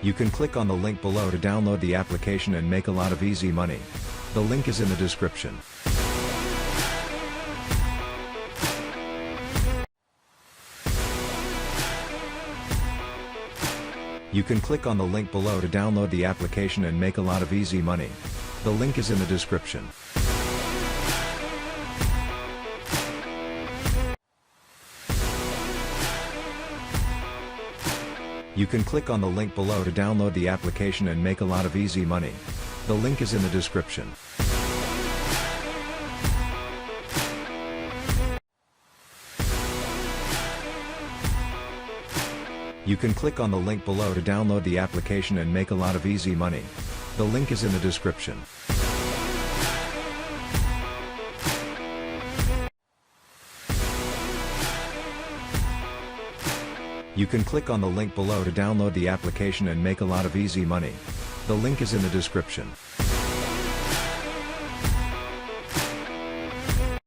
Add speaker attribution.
Speaker 1: You can click on the link below to download the application and make a lot of easy money. The link is in the description. You can click on the link below to download the application and make a lot of easy money. The link is in the description. You can click on the link below to download the application and make a lot of easy money. The link is in the description. You can click on the link below to download the application and make a lot of easy money. The link is in the description. You can click on the link below to download the application and make a lot of easy money. The link is in the description.